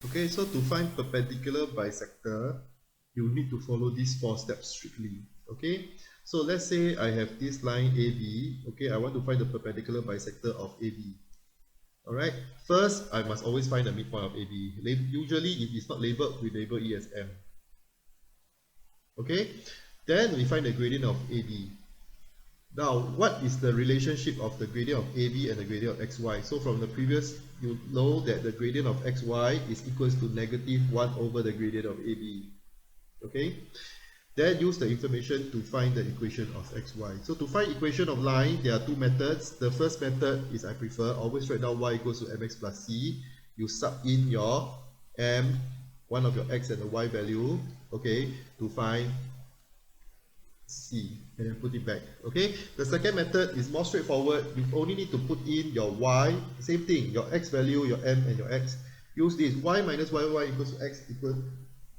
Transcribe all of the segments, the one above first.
Okay, so to find perpendicular bisector, you need to follow these 4 steps strictly. Okay, so let's say I have this line AB. Okay, I want to find the perpendicular bisector of AB. Alright, first I must always find the midpoint of AB. Usually, if it's not labeled, we label it as M. Okay, then we find the gradient of AB. Now, what is the relationship of the gradient of AB and the gradient of xy? So from the previous, you know that the gradient of xy is equals to -1 over the gradient of AB. Okay? Then use the information to find the equation of xy. So to find equation of line, there are 2 methods. The first method is I prefer, always write down y equals to mx plus c. You sub in your m, one of your x and the y value, okay, to find C, and then put it back. Okay, the second method is more straightforward. You only need to put in your y, same thing, your x value, your m and your x. Use this y minus yy equals to x equals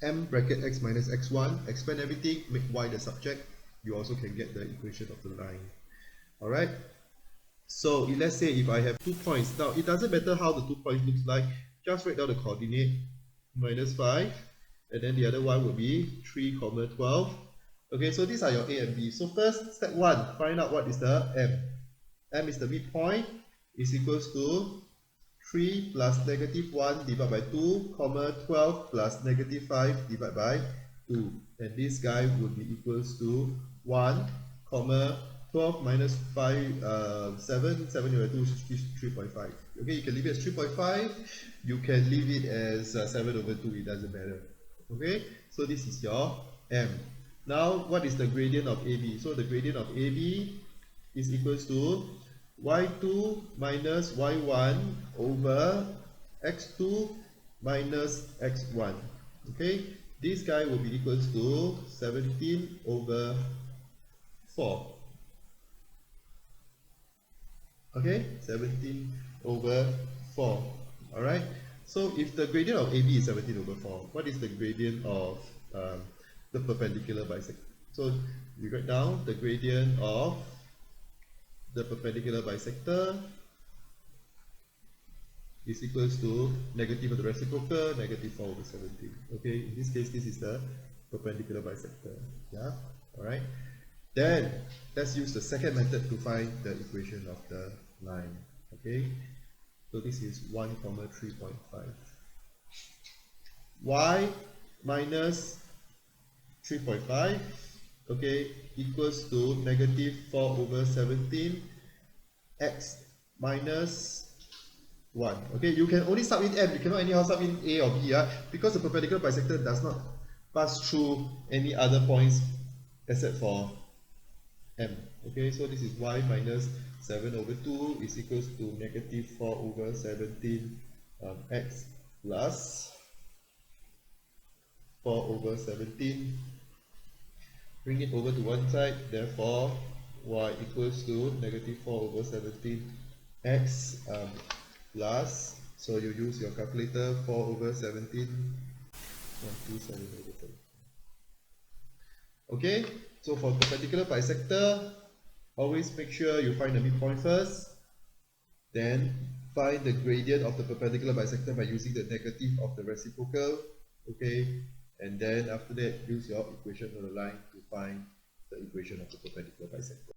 m bracket x minus x1. Expand everything, make y the subject. You also can get the equation of the line. Alright, so let's say if I have 2 points. Now it doesn't matter how the 2 points looks like, just write down the coordinate -5, and then the other one will be 3, 12. Okay, so these are your A and B. So first, step 1, find out what is the M. M is the midpoint, is equals to 3 plus -1 divided by 2, 12 plus -5 divided by 2. And this guy would be equals to 1, 12 minus 5, 7 divided by 2 is 3.5. Okay, you can leave it as 3.5, you can leave it as 7 over 2, it doesn't matter. Okay, so this is your M. Now, what is the gradient of AB? So the gradient of AB is equals to y2 minus y1 over x2 minus x1. Okay, this guy will be equals to 17 over 4. Okay, 17 over 4. Alright, so if the gradient of AB is 17 over 4, what is the gradient of the perpendicular bisector? So you write down the gradient of the perpendicular bisector is equals to negative of the reciprocal, -4 over 17. Okay, in this case, this is the perpendicular bisector. Yeah, alright. Then let's use the second method to find the equation of the line. Okay, so this is 1, 3.5. Y minus 3.5, okay, equals to -4 over 17 x minus 1. Okay, you can only sub in m, you cannot anyhow sub in a or b, because the perpendicular bisector does not pass through any other points except for m. Okay, so this is y minus 7 over 2 is equals to -4 over 17 x plus 4 over 17. Bring it over to one side, therefore y equals to -4 over 17 x plus, so you use your calculator, 4 over 17, 127 over 7. Okay, so for perpendicular bisector, always make sure you find the midpoint first, then find the gradient of the perpendicular bisector by using the negative of the reciprocal. Okay, and then after that use your equation of the line to find the equation of the perpendicular bisector.